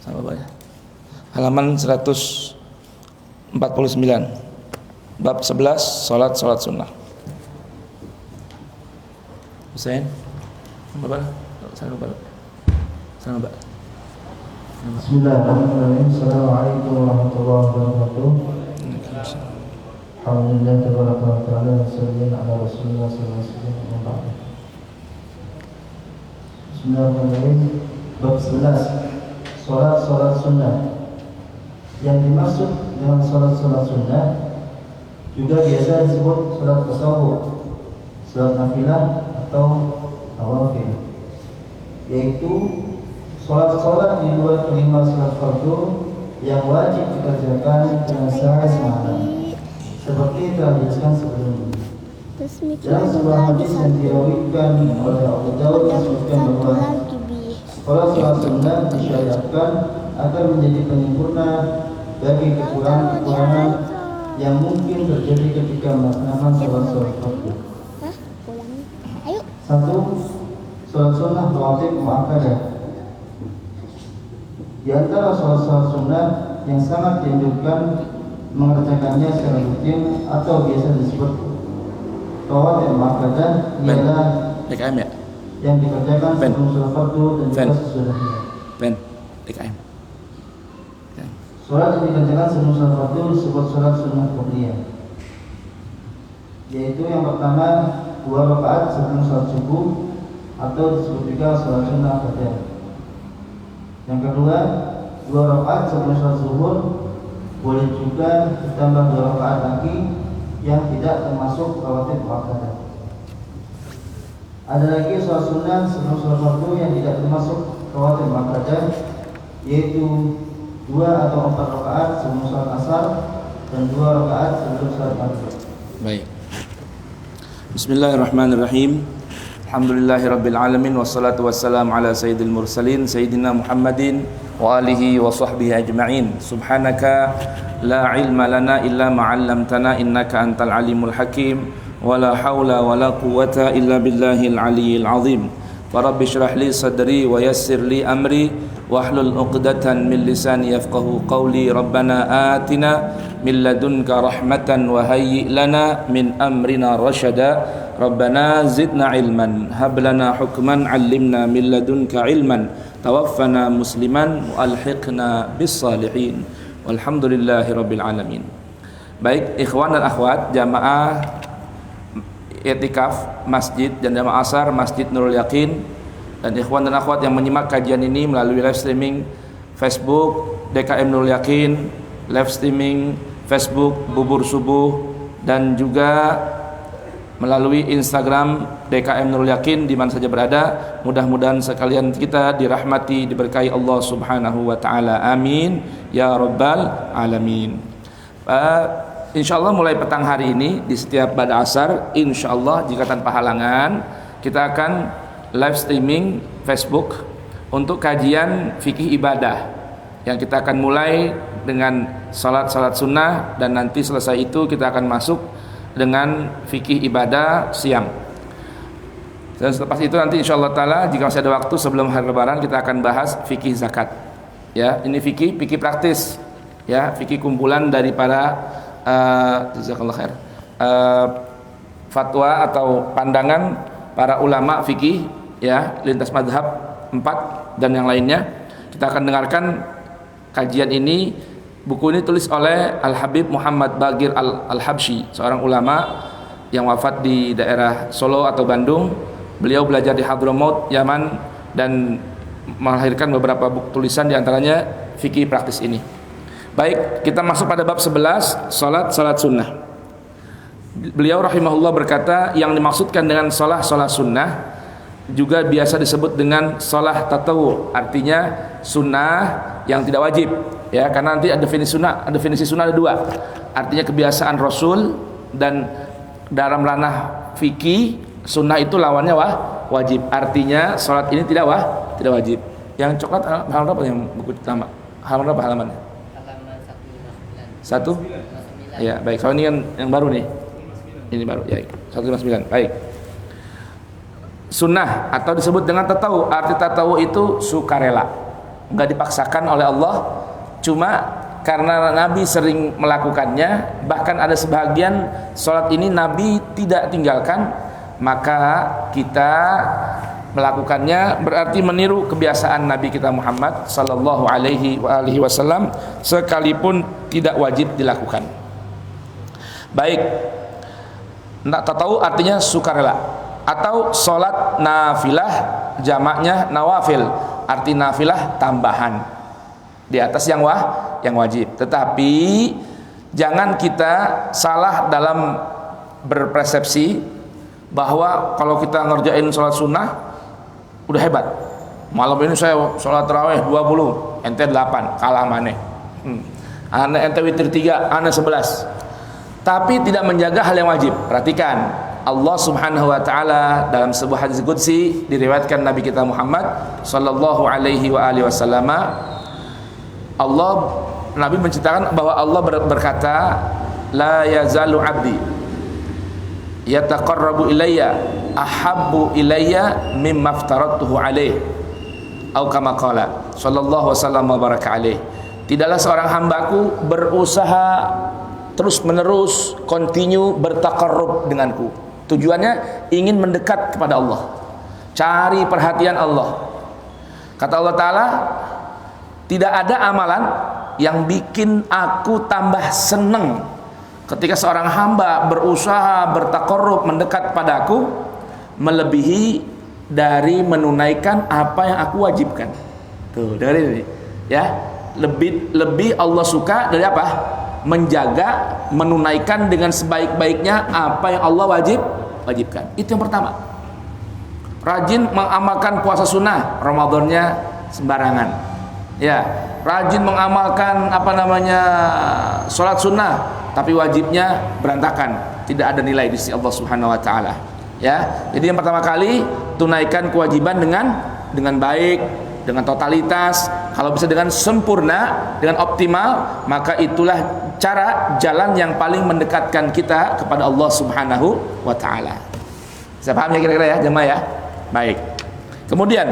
Sama Pak ya. Halaman 149. Bab 11 salat sunnah. Husain. Bapak. Sama Pak. Sama Pak. Bismillahirrahmanirrahim. Assalamualaikum warahmatullahi wabarakatuh. Alhamdulillah wa ta'ala wassalamu ala Rasulillah sallallahu alaihi wasallam. Bismillahirrahmanirrahim. Bab 11 salat sunnah. Yang dimaksud dengan salat sunnah juga biasa disebut salat tasawuf, salat nafilah atau nawafil, yaitu salat di luar kelima salat fardu yang wajib dikerjakan dengan sehari semalam, seperti telah dijelaskan sebelumnya. Dalam sebuah hadis yang diriwayatkan oleh Abu Dawud disebutkan bahwa salat sunnah disyariatkan agar menjadi penyempurna bagi kekurangan-kekurangan yang mungkin terjadi ketika melaksanakan salat fardu. Satu, salat sunnah rawatib muakkadah. Di antara salat sunnah yang sangat dianjurkan mengerjakannya secara rutin atau biasa disebut rawatib muakkadah ialah DKM ya? yang dikerjakan sebelum salat fardu dan juga sesudahnya. DKM. Salat yang dikerjakan sebelum salat fardu disebut salat sunnah qabliyah, yaitu yang pertama 2 rakaat sebelum salat subuh atau disebut juga salat sunnah qabliyah. Yang kedua 2 rakaat sebelum salat zuhur, boleh juga ditambah 2 rakaat lagi yang tidak termasuk rawatib muakkadah. Ada lagi salat sunnah sebelum salat fardu yang tidak termasuk rawatib muakkadah, yaitu 2 atau 4 rakaat sebelum salat asar dan 2 rakaat sebelum salat maghrib. Baik. Bismillahirrahmanirrahim. Alhamdulillahirabbil alamin wassalatu wassalamu ala sayyidil mursalin sayyidina Muhammadin wa alihi wa sahbihi ajma'in. Subhanaka la ilma lana illa ma 'allamtana innaka antal alimul hakim wa la haula wa la quwwata illa billahil aliyyil azim. Rabbi shrah li sadri wa yassir li amri wahlul 'uqdatan min lisani yafqahu qawli. Rabbana atina min ladunka rahmatan wa hayyi lana min amrina rasyada. Rabbana zidna ilman hab lana hukman 'allimna min ladunka ilman tawaffana musliman wa alhiqna bis salihin walhamdulillahi rabbil alamin. Baik ikhwan dan akhwat jamaah i'tikaf masjid dan jamaah asar Masjid Nurul Yakin, dan ikhwan dan akhwat yang menyimak kajian ini melalui live streaming Facebook DKM Nurul Yakin, live streaming Facebook Bubur Subuh, dan juga melalui Instagram DKM Nurul Yakin di mana saja berada. Mudah-mudahan sekalian kita dirahmati, diberkahi Allah Subhanahu wa taala. Amin ya rabbal alamin. Insyaallah mulai petang hari ini di setiap pada asar, insyaallah jika tanpa halangan kita akan live streaming Facebook untuk kajian fikih ibadah yang kita akan mulai dengan salat sunnah, dan nanti selesai itu kita akan masuk dengan fikih ibadah siang. Dan setelah itu nanti insyaallah taala jika masih ada waktu sebelum hari lebaran kita akan bahas fikih zakat. Ya, ini fikih praktis. Ya, fikih kumpulan dari para jazakallahu khair, fatwa atau pandangan para ulama fikih ya lintas mazhab 4 dan yang lainnya. Kita akan dengarkan kajian ini. Buku ini tulis oleh Al-Habib Muhammad Bagir Al-Habsyi, seorang ulama yang wafat di daerah Solo atau Bandung. Beliau belajar di Hadramaut, Yaman, dan melahirkan beberapa buku tulisan diantaranya fikih praktis ini. Baik, kita masuk pada bab 11 salat sunnah. Beliau rahimahullah berkata, yang dimaksudkan dengan salat sunnah juga biasa disebut dengan salat tatawu, artinya sunnah yang tidak wajib. Ya, karena nanti definisi sunnah ada 2. Artinya kebiasaan Rasul, dan dalam ranah fikih sunnah itu lawannya wajib. Artinya salat ini tidak wajib. Yang coklat halaman berapa yang buku pertama? Halaman berapa halamannya? 1? Ya, baik. Soal ini kan yang baru nih. Ini baru, ya. 159. Baik. Sunnah atau disebut dengan tatawu. Arti tatawu itu sukarela. nggak dipaksakan oleh Allah, cuma karena Nabi sering melakukannya, bahkan ada sebagian sholat ini Nabi tidak tinggalkan, maka kita melakukannya berarti meniru kebiasaan Nabi kita Muhammad sallallahu alaihi wasallam sekalipun tidak wajib dilakukan. Baik, tahu artinya sukarela, atau sholat nafilah, jamaknya nawafil, arti nafilah tambahan di atas yang wajib. Tetapi jangan kita salah dalam berpersepsi bahwa kalau kita ngerjain sholat sunnah udah hebat. Malam ini saya sholat tarawih 20, ente 8, kalah maneh. Ente witir 3, ane 11. Tapi tidak menjaga hal yang wajib. Perhatikan, Allah Subhanahu wa taala dalam sebuah hadis qudsi diriwayatkan Nabi kita Muhammad sallallahu alaihi wasallam, Nabi menceritakan bahwa Allah berkata, la yazalu abdi yataqarrabu ilayya ahabbu ilayya mimma aftaratuhu alaih, atau kama qala sallallahu wasallam wa baraka alaih. Tidaklah seorang hambaku berusaha terus menerus continue bertaqarrub denganku. Tujuannya ingin mendekat kepada Allah, cari perhatian Allah. Kata Allah Ta'ala, tidak ada amalan yang bikin aku tambah senang ketika seorang hamba berusaha bertaqarrub mendekat padaku melebihi dari menunaikan apa yang aku wajibkan. Tuh, dari ini ya, lebih Allah suka dari apa? Menjaga, menunaikan dengan sebaik-baiknya apa yang Allah wajibkan. Itu yang pertama. Rajin mengamalkan puasa sunnah, Ramadannya sembarangan. Ya, rajin mengamalkan sholat sunnah, tapi wajibnya berantakan, tidak ada nilai di sisi Allah Subhanahu wa taala. Ya, jadi yang pertama kali tunaikan kewajiban dengan baik, dengan totalitas, kalau bisa dengan sempurna, dengan optimal, maka itulah jalan yang paling mendekatkan kita kepada Allah Subhanahu wa taala. Saya paham ya kira-kira ya, jemaah ya? Baik. Kemudian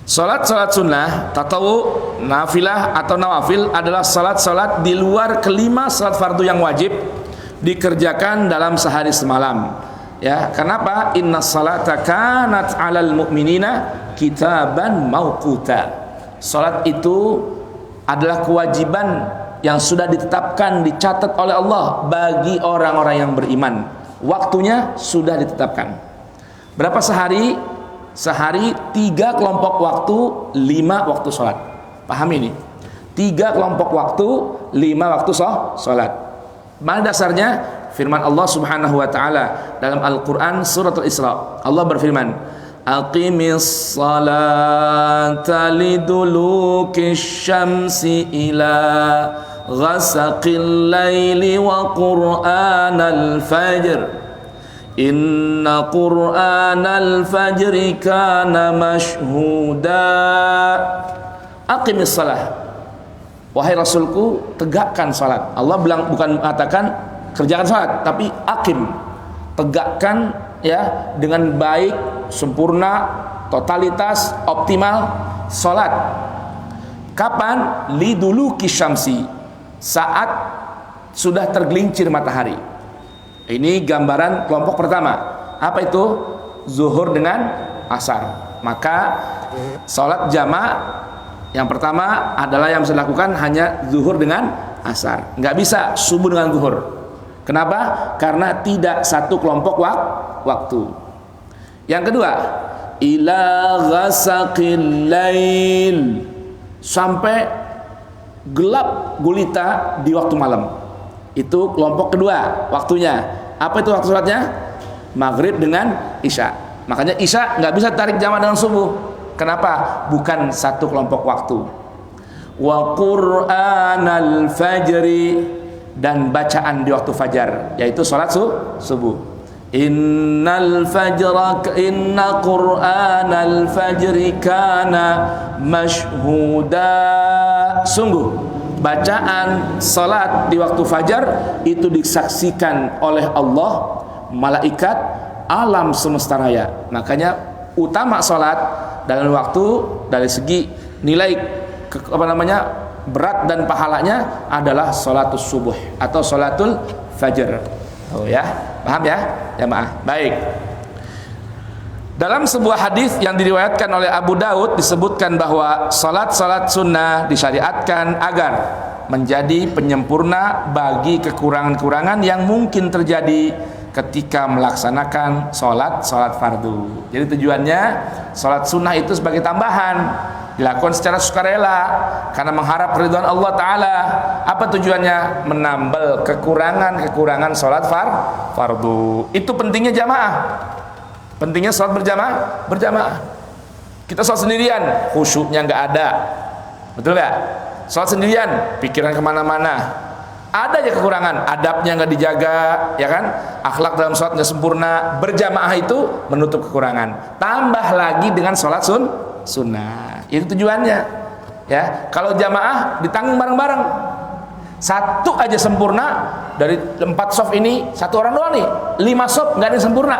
salat sunnah, tatawu, nafilah atau nawafil adalah salat di luar kelima salat fardu yang wajib dikerjakan dalam sehari semalam. Ya, kenapa? Inna salata kanat 'alal mu'minina kitaban mauquta. Salat itu adalah kewajiban yang sudah ditetapkan, dicatat oleh Allah bagi orang-orang yang beriman. Waktunya sudah ditetapkan. Berapa sehari? Sehari 3 kelompok waktu, 5 waktu salat. Paham ini? 3 kelompok waktu, 5 waktu salat. Mana dasarnya? Firman Allah Subhanahu wa taala dalam Al-Qur'an surat Al-Isra. Allah berfirman, aqimis salata liduluki syamsi ila ghasaqil laili wa qur'anal fajr inna qur'anal fajri kana mashhuda. Aqimis salah, wahai Rasulku, tegakkan salat. Allah bukan mengatakan kerjakan salat, tapi aqim, tegakkan ya dengan baik, sempurna, totalitas, optimal salat. Kapan? Liduluki syamsi, saat sudah tergelincir matahari. Ini gambaran kelompok pertama. Apa itu? Zuhur dengan asar. Maka salat jamak yang pertama adalah yang bisa dilakukan hanya zuhur dengan asar. Nggak bisa subuh dengan zuhur. Kenapa? Karena tidak satu kelompok waktu. Yang kedua, ila ghasaqil lail, sampai gelap gulita di waktu malam. Itu kelompok kedua waktunya. Apa itu waktu salatnya? Maghrib dengan isya. Makanya isya nggak bisa tarik jamak dengan subuh. Kenapa? Bukan satu kelompok waktu. Wa qur'anal fajri, dan bacaan di waktu fajar, yaitu salat subuh. Inna qur'anal fajri kana mashhuda. Sungguh bacaan salat di waktu fajar itu disaksikan oleh Allah, malaikat, alam semesta raya. Makanya utama salat dalam waktu dari segi nilai berat dan pahalanya adalah sholatus subuh atau sholatul fajr. Oh ya, paham ya jamaah? Baik. Dalam sebuah hadis yang diriwayatkan oleh Abu Daud disebutkan bahwa salat sunnah disyariatkan agar menjadi penyempurna bagi kekurangan-kekurangan yang mungkin terjadi ketika melaksanakan salat fardu. Jadi tujuannya salat sunnah itu sebagai tambahan, dilakukan secara sukarela karena mengharap ridwan Allah Ta'ala. Apa tujuannya? Menambal kekurangan salat fardu. Itu pentingnya jamaah. Pentingnya salat berjamaah. Kita salat sendirian, khusyuknya nggak ada, betul nggak? Salat sendirian, pikiran kemana-mana, ada aja kekurangan, adabnya nggak dijaga, ya kan? Akhlak dalam salat nggak sempurna. Berjamaah itu menutup kekurangan. Tambah lagi dengan salat sunnah. Itu tujuannya. Ya, kalau jamaah ditanggung bareng-bareng. Satu aja sempurna dari 4 shaf ini, satu orang doang nih. 5 shaf nggak ada yang sempurna.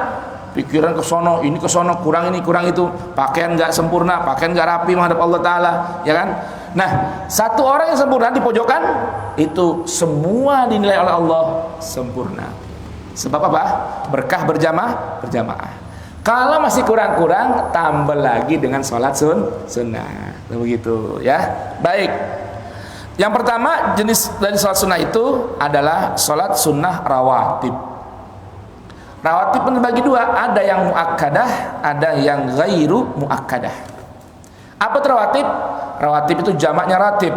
Pikiran ke sono, ini ke sono, kurang ini, kurang itu. Pakaian nggak sempurna, pakaian nggak rapi menghadap Allah Ta'ala, ya kan? Nah, satu orang yang sempurna di pojokan, itu semua dinilai oleh Allah sempurna. Sebab apa? Berkah berjamaah. Kalau masih kurang-kurang, tambah lagi dengan sholat sunnah. Begitu ya. Baik. Yang pertama jenis dari sholat sunnah itu adalah sholat sunnah rawatib. Rawatib terbagi dua, ada yang muakkadah, ada yang ghairu muakkadah. Apa itu rawatib? Rawatib itu jamaknya ratib.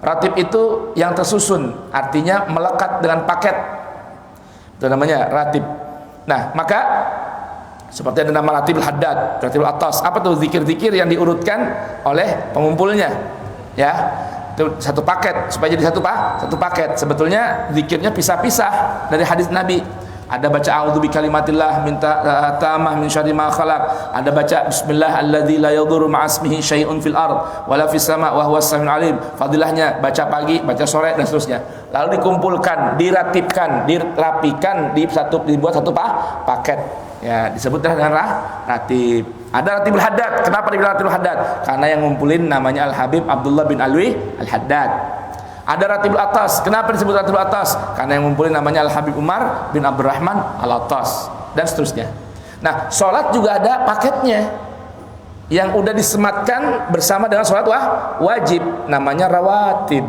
Ratib itu yang tersusun, artinya melekat dengan paket. Itu namanya ratib. Nah, maka seperti ada nama ratibul haddad, ratibul atas. Apa tuh? Zikir-zikir yang diurutkan oleh pengumpulnya. Ya. Itu satu paket, supaya jadi satu paket. Sebetulnya zikirnya pisah-pisah dari hadis Nabi. Ada baca a'udzu bikalimatillah minta tamah min syarri ma khalaq. Ada baca bismillah alladzi la yadhurru ma'asmihi syai'un fil ard wala fis sama' wa huwas samiul alim. Fadilahnya baca pagi, baca sore dan seterusnya. Lalu dikumpulkan, diratibkan, dirapikan, dibuat satu paket. Ya, disebut dengan ratib. Ada ratibul haddad. Kenapa dibilang ratibul haddad? Karena yang ngumpulin namanya Al-Habib Abdullah bin Alwi Al-Haddad. Ada ratibul atas. Kenapa disebut ratibul atas? Karena yang ngumpulin namanya Al-Habib Umar bin Abdurrahman Al-Atas dan seterusnya. Nah, sholat juga ada paketnya yang udah disematkan bersama dengan sholat wajib, namanya rawatib.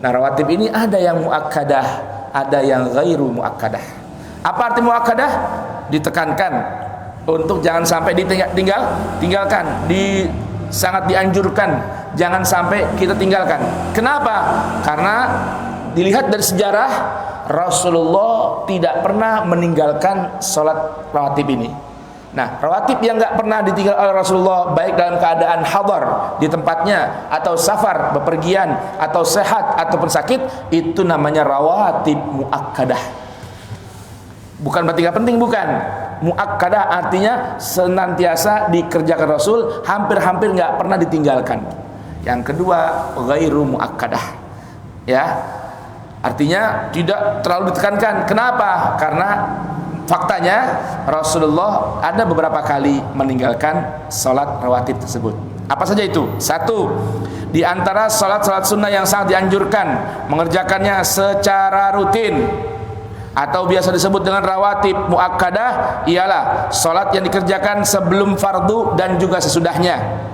Nah, rawatib ini ada yang muakkadah, ada yang ghairu muakkadah. Apa arti muakkadah? Ditekankan untuk jangan sampai tinggalkan, sangat dianjurkan jangan sampai kita tinggalkan. Kenapa? Karena dilihat dari sejarah, Rasulullah tidak pernah meninggalkan sholat rawatib ini. Nah, rawatib yang nggak pernah ditinggal oleh Rasulullah, baik dalam keadaan hadar di tempatnya, atau safar bepergian, atau sehat ataupun sakit, itu namanya rawatib muakkadah. Bukan berarti nggak penting, bukan. Muakkadah artinya senantiasa dikerjakan Rasul, hampir-hampir nggak pernah ditinggalkan. Yang kedua, ghairu muakkadah. Ya, artinya tidak terlalu ditekankan. Kenapa? Karena faktanya Rasulullah ada beberapa kali meninggalkan sholat rawatib tersebut. Apa saja itu? Satu, di antara sholat sunnah yang sangat dianjurkan mengerjakannya secara rutin atau biasa disebut dengan rawatib muakkadah ialah sholat yang dikerjakan sebelum fardu dan juga sesudahnya.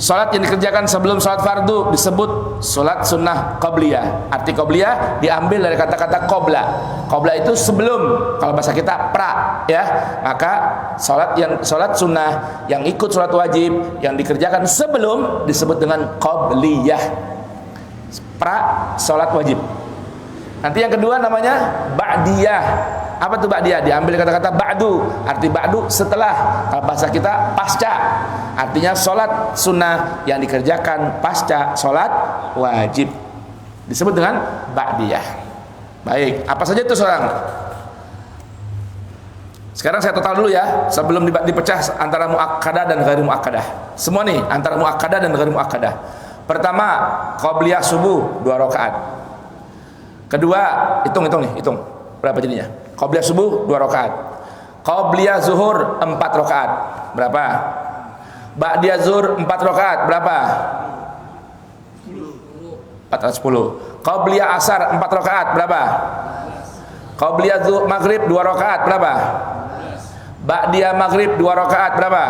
Sholat yang dikerjakan sebelum sholat fardu disebut sholat sunnah qabliyah. Arti qabliyah diambil dari kata-kata qobla. Qobla itu sebelum, kalau bahasa kita pra, ya. Maka sholat sunnah yang ikut sholat wajib yang dikerjakan sebelum disebut dengan qabliyah. Pra sholat wajib. Nanti yang kedua namanya ba'diyah. Apa tuh ba'diyah? Diambil kata-kata ba'du. Arti ba'du setelah. Kalau bahasa kita pasca. Artinya sholat sunnah yang dikerjakan pasca sholat wajib disebut dengan ba'diyah. Baik, apa saja itu seorang? Sekarang saya total dulu ya, sebelum dipecah antara muakkadah dan ghairu muakkadah. Semua nih antara muakkadah dan ghairu muakkadah. Pertama, qabliyah subuh 2 rakaat. Kedua, hitung berapa jadinya? Qabliyah subuh 2 rakaat. Qabliyah zuhur 4 rakaat. Berapa? Ba'diyah zuhur 4 rakaat berapa? 410. Qabliyah asar 4 rakaat berapa? Qabliyah maghrib 2 rakaat berapa? Ba'diyah maghrib 2 rakaat berapa?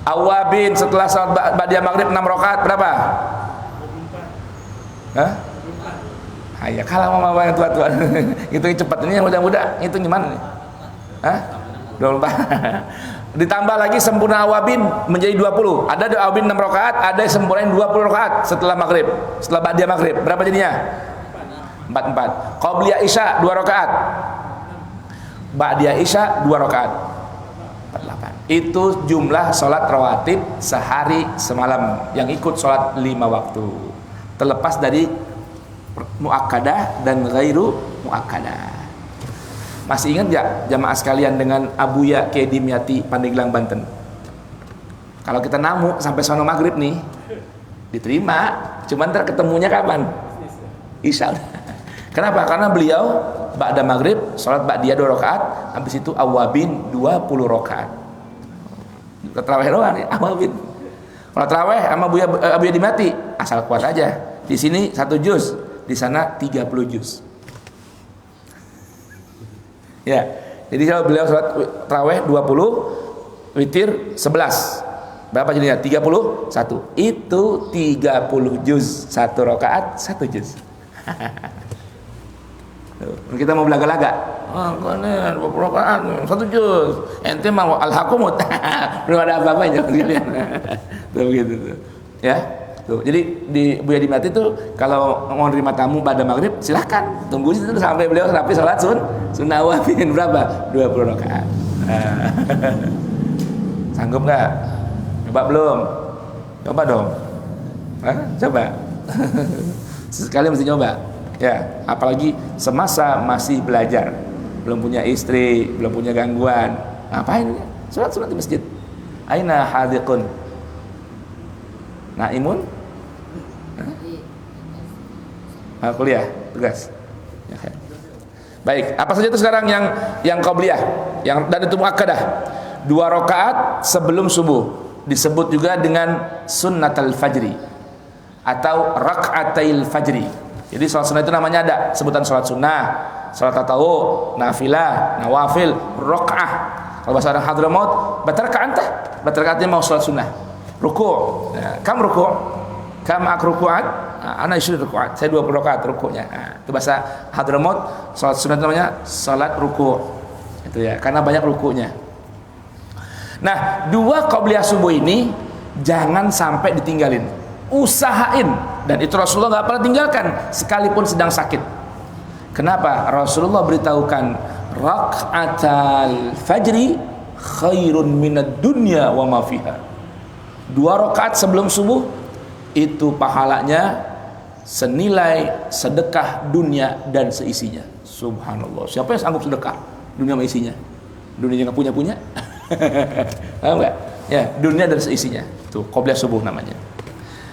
Awabin setelah salat ba'diyah maghrib 6 rakaat berapa? Hah? Ayah kalah mama yang tua-tua. Hitung cepat, ini yang muda-muda hitung gimana nih? Hah? 24. Ditambah lagi sempurna awabin menjadi 20. Ada awabin 6 rakaat, ada yang sempurnain 20 rakaat setelah maghrib, setelah ba'diyah maghrib. Berapa jadinya? 4. Qabliyah isya 2 rakaat. Ba'diyah isya 2 rakaat. 48. Itu jumlah sholat rawatib sehari semalam yang ikut sholat 5 waktu. Terlepas dari muakkadah dan ghairu muakkadah. Masih ingat gak jamaah sekalian dengan Abuya Kiai Dimyati Pandeglang Banten? Kalau kita namu sampai sono maghrib nih diterima, cuman ntar ketemunya kapan? Isya. Kenapa? Karena beliau ba'da maghrib sholat ba'diyah 2 rakaat, habis itu awabin 20 rakaat. Terawih doang nih, awabin. Kalau terawih sama Abuya Dimyati asal kuat aja. Di sini 1 juz, di sana 30 juz. Ya, jadi kalau beliau sholat tarawih 20, witir 11. Berapa jadinya? 31. Itu 30 juz, 1 rakaat 1 juz. Kita mau belaga-laga. Oh, ini 20 rakaat 1 juz. Ente mau al-hakumut. Belum ada apa-apanya kalian. Tuh begitu tuh. Ya. Tuh, jadi di Buya Dimyati itu kalau mau nerima tamu pada maghrib silahkan tunggu situ sampai beliau rapi sholat sunnah awabin berapa? 20 rakaat. Sanggup nggak? Coba belum? Coba dong. Hah? Coba. Sekali mesti coba. Ya, apalagi semasa masih belajar, belum punya istri, belum punya gangguan. Ngapain? Sholat di masjid. Aina hadiqun? Naimun? Kuliah, tugas. Ya, baik, apa saja itu sekarang yang qabliyah, yang dan itu muakkadah. 2 rakaat sebelum subuh disebut juga dengan sunnatul fajri atau rak'atail fajri. Jadi salat sunnah itu namanya ada sebutan salat sunnah, salat tatawwu, nafilah, nawafil, rakaah. Kalau bahasa orang Hadramaut, batarka anta, batarkatnya mau salat sunnah. Ruku'. Nah, kam ruku'? Kam ak ruku'at? Ana 20 ruku'at. Saya 20 rakaat ruku'nya. Nah, itu bahasa Hadramaut, salat sunnah itu namanya salat ruku'. Itu ya, karena banyak ruku'nya. Nah, 2 qabliyah subuh ini jangan sampai ditinggalin. Usahain, dan itu Rasulullah nggak pernah tinggalkan sekalipun sedang sakit. Kenapa? Rasulullah beritahukan rak'atal fajri khairun minad dunya wa ma fiha. 2 rakaat sebelum subuh itu pahalanya senilai sedekah dunia dan seisinya. Subhanallah. Siapa yang sanggup sedekah dunia sama isinya? Dunia nggak punya. Paham nggak? Ya, dunia dan seisinya. Tuh, qabliyah subuh namanya.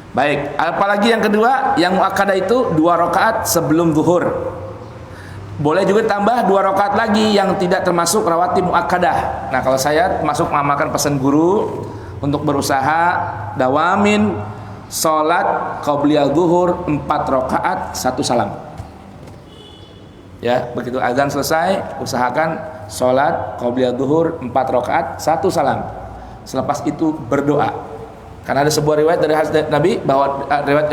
Baik, apalagi yang kedua, yang muakkadah itu 2 rakaat sebelum zuhur. Boleh juga tambah 2 rakaat lagi yang tidak termasuk rawatib muakkadah. Nah, kalau saya masuk mengamalkan pesan guru untuk berusaha dawamin sholat qabliyah zuhur 4 rakaat 1 salam. Ya, begitu azan selesai, usahakan sholat qabliyah zuhur 4 rakaat 1 salam. Selepas itu berdoa. Karena ada sebuah riwayat dari hadis Nabi bahwa riwayat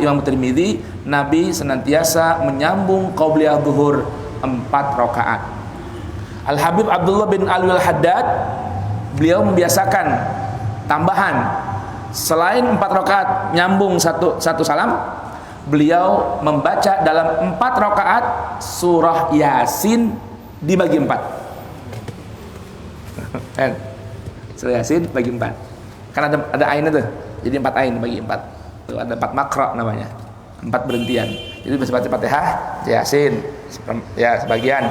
Imam Tirmidzi, Nabi senantiasa menyambung qabliyah zuhur 4 rakaat. Al Habib Abdullah bin Alwi Al-Haddad beliau membiasakan tambahan selain 4 rakaat nyambung satu salam, beliau membaca dalam 4 rakaat surah Yasin dibagi 4. Surah Yasin bagi 4. Kan ada ain itu. Jadi 4 ain bagi 4. Tuh ada 4 makra namanya. 4 berhentian. Jadi baca Fatihah, Yasin, ya sebagian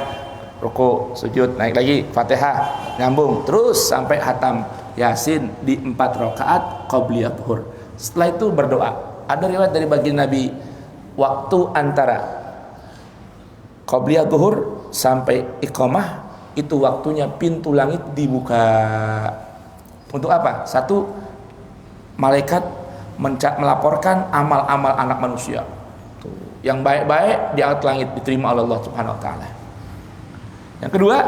ruku, sujud, naik lagi Fatihah, nyambung terus sampai hatam Yasin di 4 rakaat qabliyah zuhur. Setelah itu berdoa. Ada riwayat dari baginda Nabi, waktu antara qabliyah zuhur sampai iqamah itu waktunya pintu langit dibuka. Untuk apa? Satu, malaikat melaporkan amal-amal anak manusia. Tuh. Yang baik-baik diangkat langit, diterima oleh Allah Subhanahu wa taala. Yang kedua,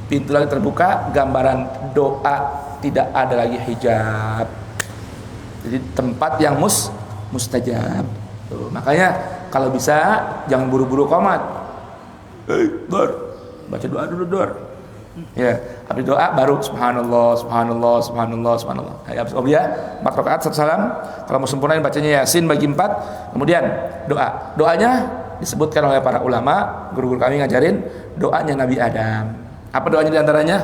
pintu langit terbuka, gambaran doa, tidak ada lagi hijab. Jadi tempat yang mustajab. Tuh. Makanya kalau bisa jangan buru-buru qomat. Baca doa dulu, ya, habis doa baru subhanallah, subhanallah, subhanallah, subhanallah. Habis qobliyah 4 rakaat 1 salam. Kalau mau sempurnain bacanya Yasin bagi 4. Kemudian doa. Doanya disebutkan oleh para ulama, guru-guru kami ngajarin doanya Nabi Adam. Apa doanya di antaranya?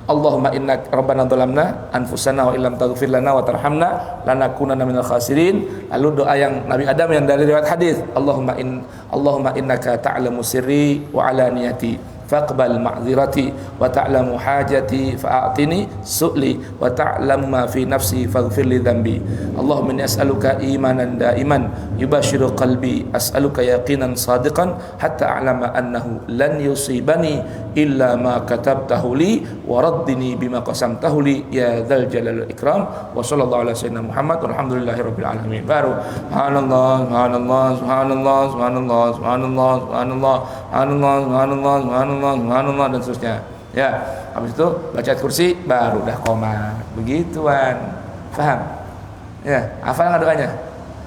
Allahumma inna rabbana dhalamna anfusana wa illam taghfir lana wa tarhamna lanakunanna minal khasirin. Lalu doa yang Nabi Adam yang dari riwayat hadis, Allahumma innaka ta'lamu sirri wa alaniyati faqbal ma'zirati wa ta'lamu hajati fa'atini su'li wa ta'lamu ma fi nafsi faghfir li dhanbi. Allahumma inni as'aluka imanan daiman yubashiru qalbi, as'aluka yaqinan sadiqan hatta a'lama annahu lan yusibani illa ma katabtahu li wa raddini bima qasamtahu li ya dzal jalal wal ikram. Wa sallallahu ala sayyidina Muhammad walhamdulillahi rabbil alamin. Baru subhanallah, subhanallah, subhanallah, subhanallah, subhanallah, subhanallah, subhanallah, subhanallah, subhanallah, dan seterusnya. Ya, habis itu baca ayat kursi baru dah qomat. Begituan. Paham? Ya, hafal enggak doanya?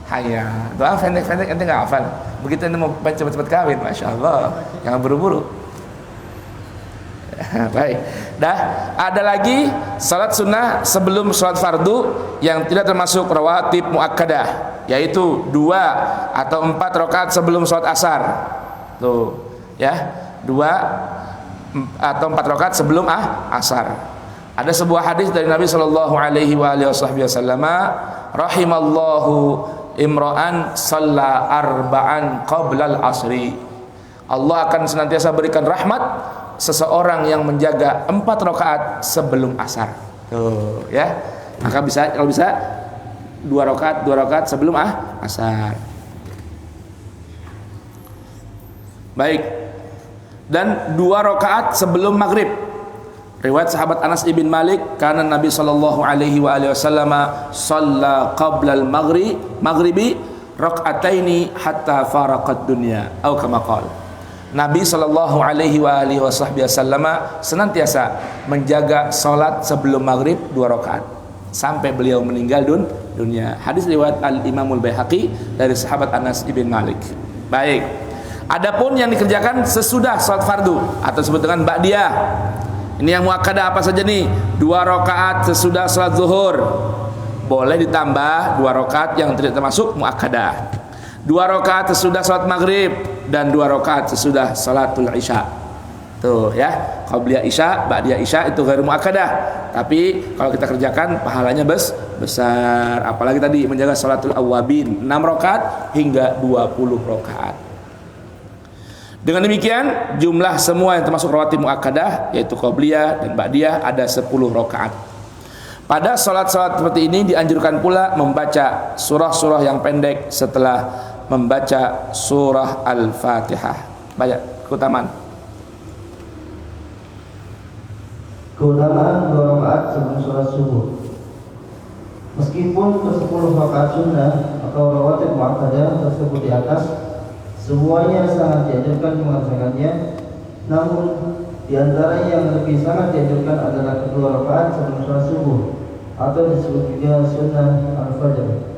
Hayya. Doa pendek-pendek ente enggak hafal. Begitu ente mau cepat-cepat kawin, masyaallah. Jangan buru-buru. Baik. Dah, ada lagi salat sunnah sebelum salat fardu yang tidak termasuk rawatib muakkadah, yaitu 2 atau 4 rakaat sebelum salat asar. Tuh, ya. 2 atau 4 rakaat sebelum asar. Ada sebuah hadis dari Nabi sallallahu alaihi wasallam, rahimallahu imra'an shalla arba'an qablal asri. Allah akan senantiasa berikan rahmat seseorang yang menjaga 4 rakaat sebelum asar. Tuh, ya. Maka bisa, kalau bisa 2 rakaat sebelum asar. Baik. Dan 2 rakaat sebelum maghrib. Riwayat sahabat Anas ibn Malik, karena Nabi sallallahu alaihi wasallam shalla qabla al-maghribi rak'ataini hatta faraqat dunya atau kama qala. Nabi sallallahu alaihi wasallam senantiasa menjaga salat sebelum maghrib 2 rakaat sampai beliau meninggal dunia. Hadis riwayat Al-Imamul Baihaqi dari sahabat Anas ibn Malik. Baik. Adapun yang dikerjakan sesudah salat fardu atau disebut dengan ba'diyah. Ini yang muakkadah apa saja nih? 2 rakaat sesudah salat zuhur. Boleh ditambah 2 rakaat yang tidak termasuk muakkadah. 2 rakaat sesudah salat maghrib dan 2 rakaat sesudah salatul isya. Tuh ya, qabliyah isya, ba'diyah isya itu ghairu muakkadah. Tapi kalau kita kerjakan pahalanya besar. Apalagi tadi menjaga salatul awwabin 6 rakaat hingga 20 rakaat. Dengan demikian jumlah semua yang termasuk rawatib muakkadah yaitu qabliyah dan ba'diyah ada 10 rakaat. Pada salat-salat seperti ini dianjurkan pula membaca surah-surah yang pendek setelah membaca surah Al-Fatihah. Baca keutamaan. Keutamaan 2 rakaat sebelum sholat subuh. Meskipun ke-10 rakaat sunnah atau rawatib muakkadah tersebut di atas semuanya sangat dianjurkan mengerjakannya, namun di antara yang lebih sangat dianjurkan adalah kedua rakaat sebelum sholat subuh atau disebut juga sunnah al-fajr.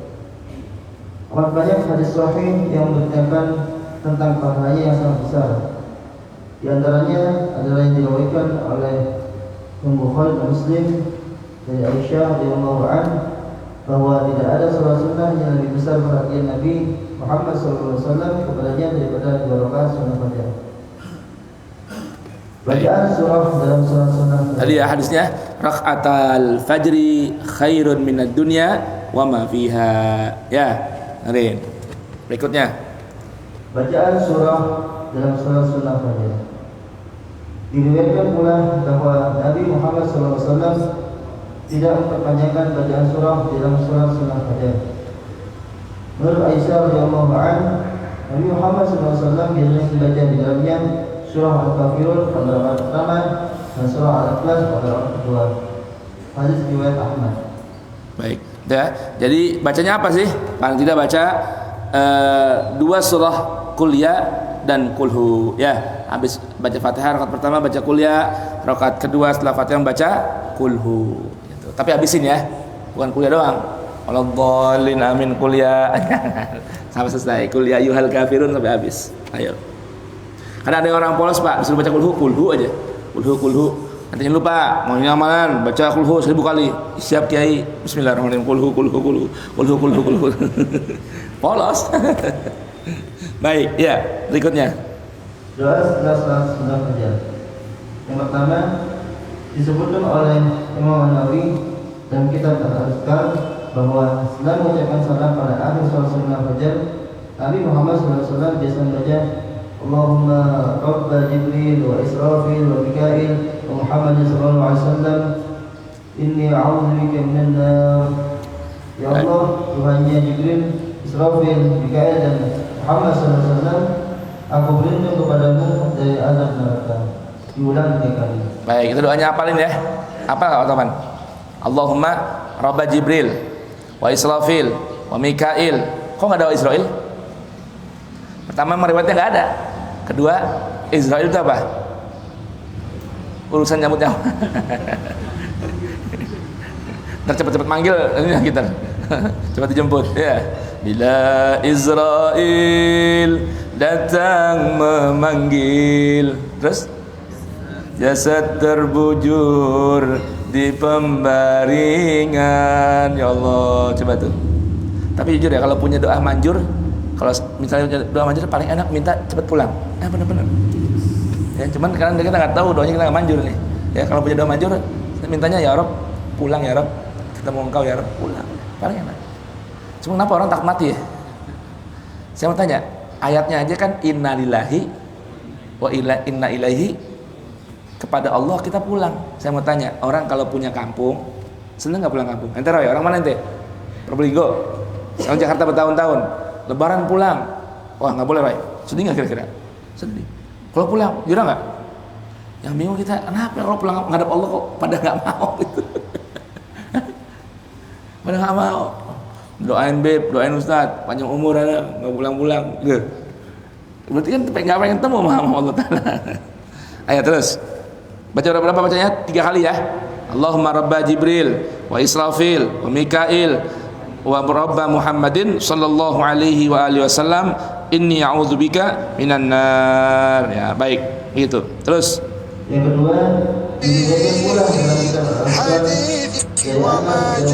Amat banyak hadis sahih yang memberitakan tentang pahalanya yang sangat besar. Di antaranya adalah yang diriwayatkan oleh Bukhari dan Muslim dari Aisyah radhiyallahu anha bahwa tidak ada sholat sunnah yang lebih besar perhatian Nabi Muhammad SAW kepadanya daripada 2 rakaat sunnah fajar. Bacaan surah dalam sholat sunnah. Tadi ya hadisnya, rakaatal fajri khairun minad dunya wa ma fiha. Ya, dengerin. Berikutnya. Bacaan surah dalam sholat sunnah fajar. Diriwayatkan pula bahwa Nabi Muhammad SAW tidak memperpanjangkan bacaan surah dalam sholat sunnah fajar. Menurut Aisyah radhiyallahu anha, Nabi Muhammad SAW biasanya membaca di dalamnya surah Al-Kafirun pada rakaat pertama dan surah Al-Ikhlas pada rakaat kedua. Hadis riwayat Ahmad. Baik, ya. Jadi bacanya apa sih? Paling tidak baca 2 surah Qul ya dan Kulhu. Ya, habis baca Fatihah rakaat pertama baca Qul ya, rakaat kedua setelah Fatihah baca Kulhu. Gitu. Tapi habisin ya, bukan Qul ya doang. Waladhdallin amin Qul ya. Sampai selesai. Qul ya ayyuhal kafirun sampai habis. Ayo. Karena ada orang polos Pak, disuruh baca Kulhu aja. Kulhu. Nanti jangan lupa, mau amalan baca Kulhu 1000 kali. Siap Kiai. Bismillahirrahmanirrahim. Kulhu. Polos. Baik, ya, berikutnya. Doa setelah salat sunat fajar. Yang pertama disebutkan oleh Imam Nawawi dalam kitab Al-Azkar bahwa setelah mengucapkan salam pada akhir salat sunat fajar, Nabi Muhammad SAW biasa membaca Allahumma Rabba Jibril wa Israfil wa Mikail wa Muhammad sallallahu alaihi wasallam inni a'udzubika minan nar. Ya Allah, Tuhannya Jibril, Israfil, Mikail dan Muhammad sallallahu alaihi wasallam, aku berlindung kepadamu dari azab neraka. Diulang 3 kali. Baik, itu doanya apalin ya. Apa enggak teman? Allahumma Rabba Jibril wa Israfil wa Mikail. Kok enggak ada Israel? Pertama meriwayatnya enggak ada. Kedua, Israel itu apa? Urusan nyambut-nyambut. Ntar cepet-cepet manggil ini kita. Cepat dijemput ya. Bila Israel datang memanggil, terus jasad terbujur di pembaringan. Ya Allah, coba tuh. Tapi jujur ya, kalau punya doa manjur, kalau misalnya doa manjur paling enak minta cepet pulang. Benar-benar. Ya, cuman kadang kita nggak tahu doanya kita nggak manjur nih. Ya, kalau punya doa manjur, mintanya ya Rob pulang ya Rob, ketemu engkau ya Rob pulang. Paling enak. Cuma kenapa orang takut mati ya? Saya mau tanya, ayatnya aja kan innalillahi wa inna ilaihi, kepada Allah kita pulang. Saya mau tanya, orang kalau punya kampung seneng nggak pulang kampung? Ente Roy, orang mana ente? Probolinggo. Saya Jakarta bertahun-tahun. Lebaran pulang. Wah nggak boleh Roy. Sedih nggak kira-kira? Sedih. Kalau pulang, jurang nggak? Yang bingung kita, kenapa kalau pulang ngadap Allah kok pada nggak mau gitu? Pada nggak mau. Doain Beb, doain Ustadz, panjang umur ada, nggak pulang-pulang. Gitu. Berarti kan nggak pengen ketemu sama Allah Taala. Ayo terus. Baca berapa bacanya? 3 kali ya. Allahumma Rabba Jibril wa Israfil wa Mikail wa Rabba Muhammadin sallallahu alaihi wa alihi wasallam inni a'udzubika minan nar. Ya, baik. Gitu. Terus yang kedua, diriwayatkan pula dalam kitab Al-Azkar dari Anas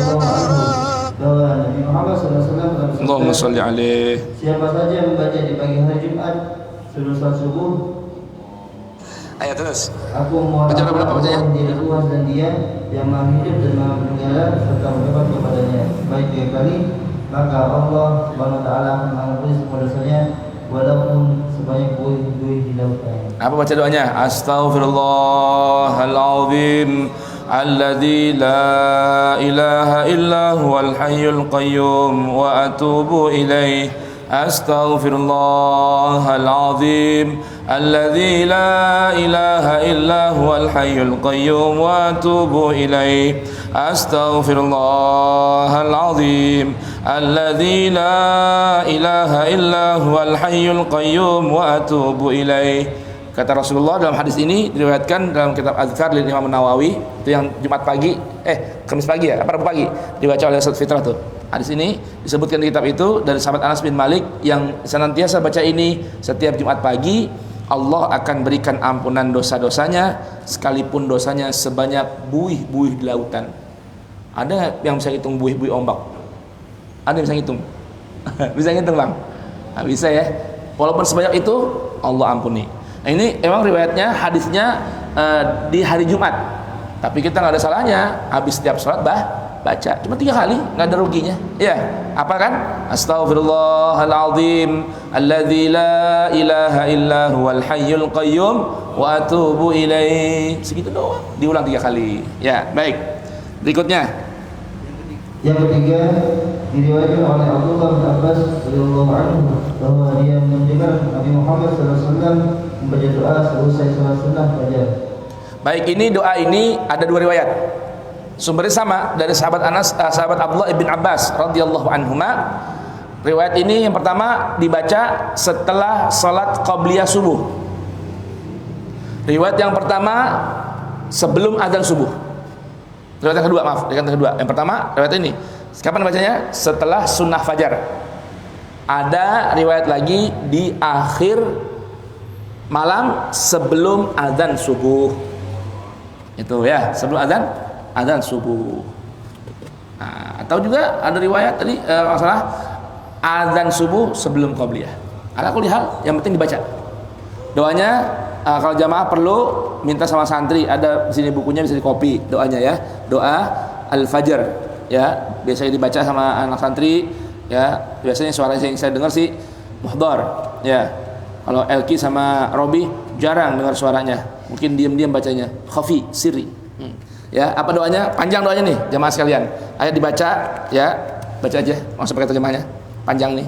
bahwa Nabi Muhammad SAW Allahumma sholli alaihi. Siapa saja yang membaca di pagi hari Jumat sebelum salat subuh, ayo terus. Aku mohon berapa bacanya? menjadi luas dan dia yang maha hidup dan maha mendengar serta mendapat kepadanya baik 3 kali, maka Allah Subhanahu wa taala akan mengampuni semua dosanya walaupun sebanyak buih di lautan. Apa baca doanya? Astaghfirullahaladzim alladzi la ilaha illa huwal hayyul qayyum wa atubu ilaih. Astaghfirullahaladzim alladzi la ilaha illa huwal hayyul qayyum wa atubu ilaih. Astaghfirullahaladzim alladzi la ilaha illa huwal hayyul qayyum wa atubu ilaih. Kata Rasulullah dalam hadis ini diriwayatkan dalam kitab Azkar dari Imam Nawawi, itu yang Jumat pagi, Kamis pagi ya, apa Rabu pagi dibaca oleh Ustaz Fitrah tuh. Hadis ini disebutkan di kitab itu dari sahabat Anas bin Malik yang senantiasa baca ini setiap Jumat pagi, Allah akan berikan ampunan dosa-dosanya sekalipun dosanya sebanyak buih-buih di lautan. Ada yang bisa hitung buih-buih ombak? Ada yang bisa hitung? Bisa hitung Bang? Nah, bisa ya. Walaupun sebanyak itu Allah ampuni. Nah, ini emang riwayatnya hadisnya di hari Jumat. Tapi kita nggak ada salahnya habis setiap sholat baca. Cuma 3 kali, nggak ada ruginya. Ya, apa kan? Astaghfirullahaladzim alladzi la ilaha illa huwal hayyul qayyum wa atubu ilaih. Segitu doang. Diulang 3 kali. Ya, baik. Berikutnya. Yang ketiga, diriwayatkan oleh Abdullah bin Abbas radhiyallahu anhu bahwa dia mendengar Nabi Muhammad SAW membaca doa selesai salat sunnah fajar. Baik, ini doa ini ada 2 riwayat. Sumbernya sama dari sahabat sahabat Abdullah ibn Abbas radhiyallahu anhuma. Riwayat ini yang pertama dibaca setelah salat qabliyah subuh. Riwayat yang pertama sebelum azan subuh. Riwayat yang kedua, maaf, riwayat yang kedua. Yang pertama riwayat ini. Kapan bacanya? Setelah sunnah fajar. Ada riwayat lagi di akhir malam sebelum azan subuh. Itu ya, sebelum azan subuh. Nah, atau juga ada riwayat tadi masalah azan subuh sebelum qabliyah. Ala kulli hal, yang penting dibaca. Doanya kalau jamaah perlu minta sama santri, ada di sini bukunya, bisa di copy doanya ya. Doa al-fajr ya, biasanya dibaca sama anak santri ya. Biasanya suara yang saya dengar sih muhdhar ya. Kalau Elki sama Robi jarang dengar suaranya. Mungkin diam-diam bacanya, khafi, sirri. Ya, apa doanya? Panjang doanya nih, jamaah sekalian. Ayat dibaca ya, baca aja, langsung pakai terjemahnya. Panjang nih.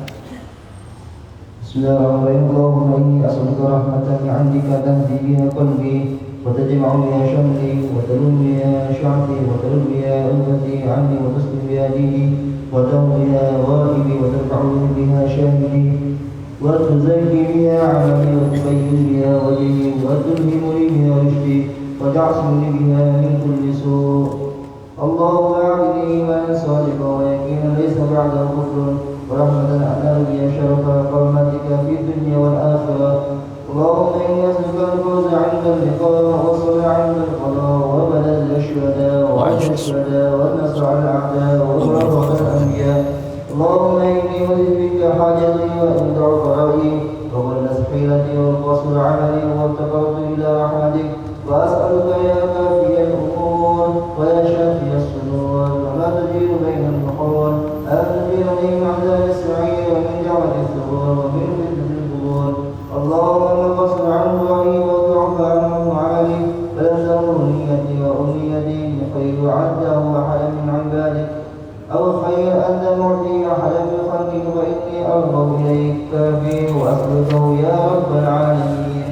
Bismillahirrahmanirrahim. Allahumma inni as'aluka rahmatan min 'indika tahdi biha qalbi wa tajma'u biha shamli wa talum biha sha'bi wa talum biha ummati 'anni wa tuslim biha dini wa tawm biha ghaibi wa tarfa'u biha shahidi wa tuzakki biha 'amali wa tubayyin biha wajhi wa tulhimuni biha rushdi wa ta'sumuni biha min kulli su'. Allahumma a'ini imanan sadiqan wa yaqinan laysa ba'dahu kufrun ورحمة أنال بها شرف قومتك في الدنيا والآخرة. اللهم إني أسألك الفوز عند اللقاء والصلاة عند القضاء وبلد الشهداء وعيش الشهداء والنصر على الأعداء ومرافقة الأنبياء. اللهم إني أريد بك حاجتي وإن ضعف رأيي وقلت حيلتي والقصر عملي والتقرب إلى رحمتك وأسألك يا كافي الأمور ويا شافي الصدور وما تجير بين النحور أن تجيرني من عذاب السعير ومن جعل الثبور ومن فتنة القبور. اللهم من قصر عنه رأيي وضعف عنه عملي فلزمه نيتي وأمنيتي بخير عده أحدا من عبادك أو خير أنت معطي أحدا من خلقك فإني أرغب إليك كافي وأسألكه يا رب العالمين.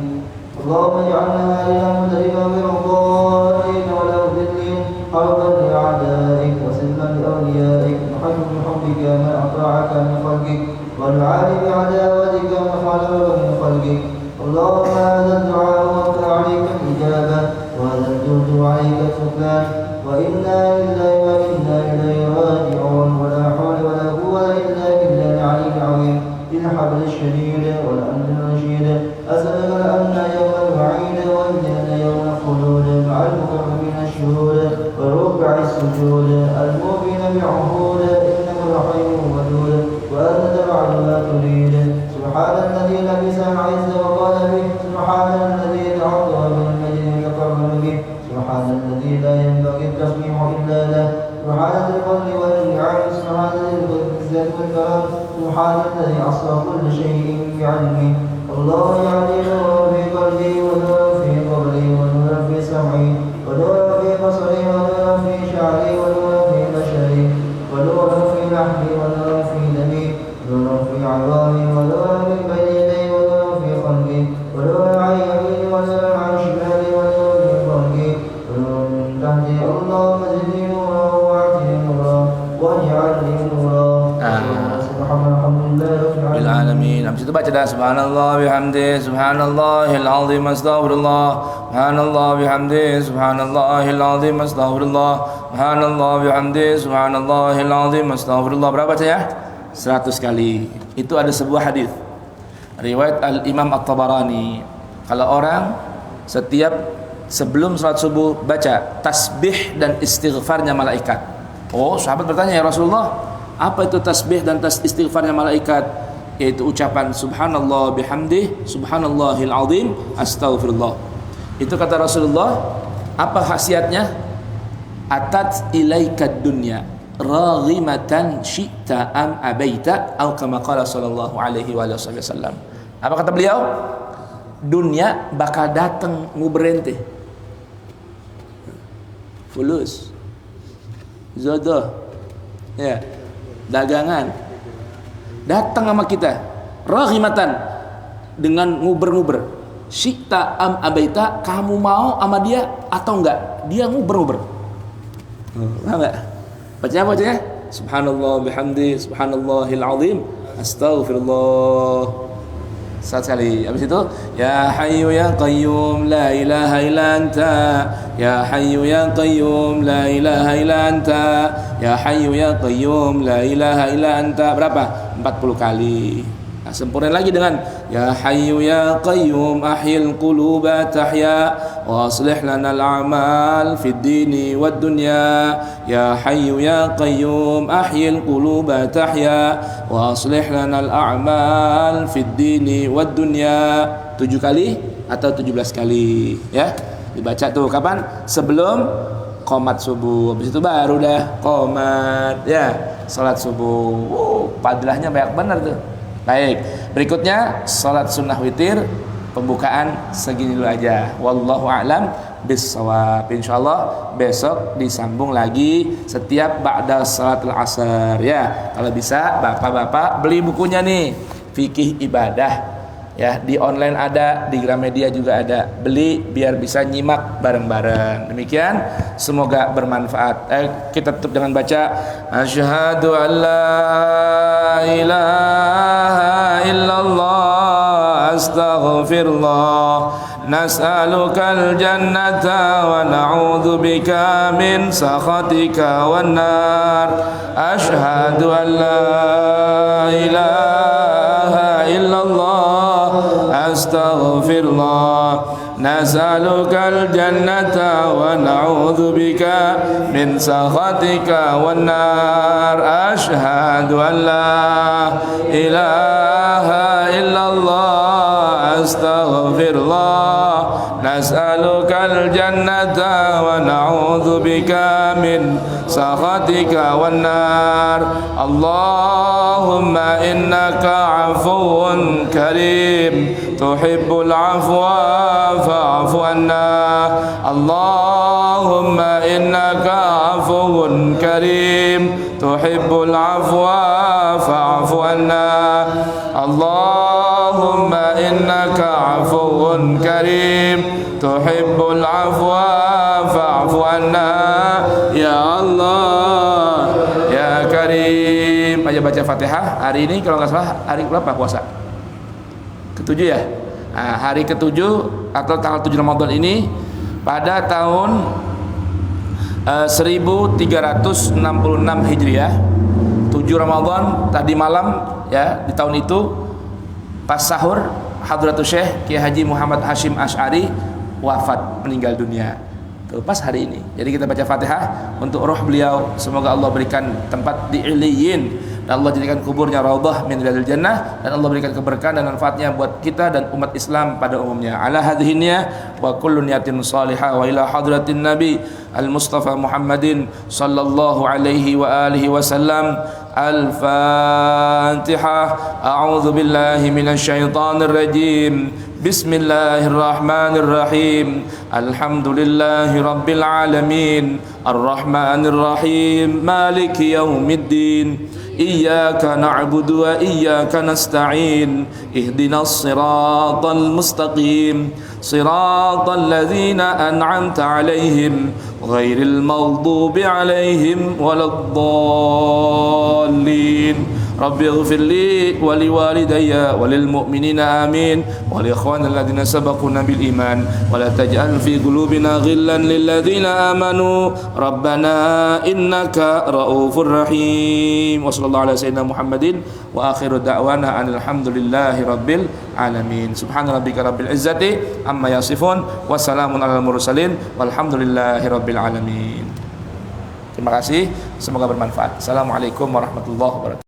اللهم اجعلنا هادنا مهتدين غير ضالين ولا مضلين حربا لأعدائك وسلما لأوليائك نحب بحبك من أطاعك من خلقك والعالي بعداوتك من خالفك من خلقك. اللهم هذا الدعاء وانت عليك الإجابة وهذا الجود عليك السكان وإنا لله وإنا إليه راجعون ولا حول ولا قوة إلا بالله العلي العظيم بالحبل الشديد والأمن الرشيد. أسألك الأمن يوم الوعيد والجنة يوم الخلود مع المكرمين الشهود والركع السجود المؤمن بعهود إنك رحيم ودود وأنت تفعل ما تريد. سبحان الذي لبس العز وقال به سبحان الذي تعظم بالمجد يقرن به سبحان الذي لا ينبغي التسبيح إلا له سبحان ذي الفضل والإنعام سبحان ذي العزة والكرم سبحان الذي أحصى كل شيء بعلمه. الله يعلي نورا في قلبي ونورا في قبري ونورا في سمعي ونورا في بصري ونورا في شعري ونورا في بشري ونورا في لحمي ونورا في دمي ونورا في عظامي ونورا من بين يدي ونورا في خلقي ونورا عن يميني ونورا عن شمالي ونورا في فرقي ونورا من تحتي. اللهم زدني نورا واعطني نورا واجعلني نورا. Bil alamin. Habis itu baca dah subhanallah bihamdi subhanallahil azim astaghfirullah subhanallah bihamdi subhanallahil azim astaghfirullah subhanallah bihamdi subhanallahil azim astaghfirullah. Berapa bacanya? 100 kali. Itu ada sebuah hadis riwayat Al-Imam At-Tabarani. Kalau orang setiap sebelum salat subuh baca tasbih dan istighfarnya malaikat. Oh, sahabat bertanya, ya Rasulullah, apa itu tasbih dan istighfarnya malaikat? Yaitu ucapan subhanallah bihamdih subhanallahil azim astaghfirullah. Itu kata Rasulullah, apa khasiatnya? Atat ilaikad dunya raghimatan syi'ta am abaita atau kama qala sallallahu alaihi wasallam. Apa kata beliau? Dunia bakal datang nguberente. Fulus, zodoh, ya, dagangan datang sama kita, raghimatan, dengan nguber-nguber. Syi'ta am abaita, kamu mau sama dia atau enggak, dia nguber-nguber. Paham enggak? Bacanya subhanallah bihamdi subhanallahil azim astaghfirullah. Satu kali. Habis itu ya hayyu ya qayyum la ilaha illa anta ya hayyu ya qayyum la ilaha illa anta ya hayyu ya qayyum la ilaha illa anta. Berapa? 40 kali. Nah, sempurna lagi dengan ya hayyu ya qayyum ahyil quluba tahya wa aslih lana al-a'mal fid dini wad dunya ya hayyu ya qayyum ahyil quluba tahya wa aslih lana al-a'mal fid dini wad dunya. 7 kali atau 17 kali ya. Dibaca tuh kapan? Sebelum qomat subuh. Habis itu baru dah qomat ya, salat subuh. Fadilahnya banyak benar tuh. Baik, berikutnya salat sunnah witir, pembukaan segini dulu aja. Wallahu a'lam bissawab. Insyaallah besok disambung lagi setiap ba'da salatul asar ya. Kalau bisa bapak-bapak beli bukunya nih, fikih ibadah. Ya, di online ada, di Gramedia juga ada. Beli biar bisa nyimak bareng-bareng. Demikian, semoga bermanfaat. Kita tutup dengan baca asyhadu an la ilaha illallah astaghfirullah nas'alukal jannata wa na'udzu bika min sakhatika wan nar. Asyhadu an la ilaha illallah astaghfirullah nas'alukal jannata wa na'udzu bika min sakhatika wan nar. Asyhadu an la ilaha illallah astaghfirullah nas'alukal jannata wa na'udzu bika min sakhatika wan nar. Allahumma innaka afuwun karim tuhibbul afwa fa'fu anna. Allahumma innaka afuwun karim tuhibbul afwa fa'fu anna. Allahumma innaka afuwun karim tuhibbul afwa fa'fu anna. Ya Allah ya Karim. Aja baca Fatihah. Hari ini kalau nggak salah hari berapa puasa? Ketujuh ya. Nah, hari ketujuh atau tanggal 7 Ramadan ini pada tahun 1366 Hijriah. 7 Ramadan tadi malam ya, di tahun itu pas sahur Hadratul Syekh Kiai Haji Muhammad Hashim Asy'ari wafat, meninggal dunia. Tuh, pas hari ini. Jadi kita baca Fatihah untuk roh beliau, semoga Allah berikan tempat di Iliyin dan Allah jadikan kuburnya raudhah min riyadil jannah, dan Allah berikan keberkahan dan manfaatnya buat kita dan umat Islam pada umumnya. Ala hadhihi wa kullu niyatin salihah wa ila hadratin nabi al-Mustafa Muhammadin sallallahu alaihi wa alihi wasallam. Al-Fatihah. A'udzu billahi minasy syaithanir rajim. Bismillahirrahmanirrahim. Alhamdulillahi rabbil alamin. Arrahmanir rahim. Maliki yaumiddin. Iyyaka na'budu wa iyyaka nasta'in. Ihdinas siratal mustaqim. Siratal ladzina an'amta 'alaihim ghairil maghdubi 'alaihim waladdallin. Rabbi ighfirli wa liwalidayya wa lil mu'minina amin wa li ikhwanil ladzina sabaquna bil iman wa la taj'al fi qulubina ghillan lil ladzina amanu rabbana innaka raufur rahim. Wa sallallahu ala sayyidina Muhammadin wa akhiru da'wana alhamdulillahi rabbil alamin. Subhana rabbika rabbil izzati amma yasifun wa salamun alal mursalin walhamdulillahi rabbil alamin. Terima kasih, semoga bermanfaat. Assalamualaikum warahmatullahi wabarakatuh.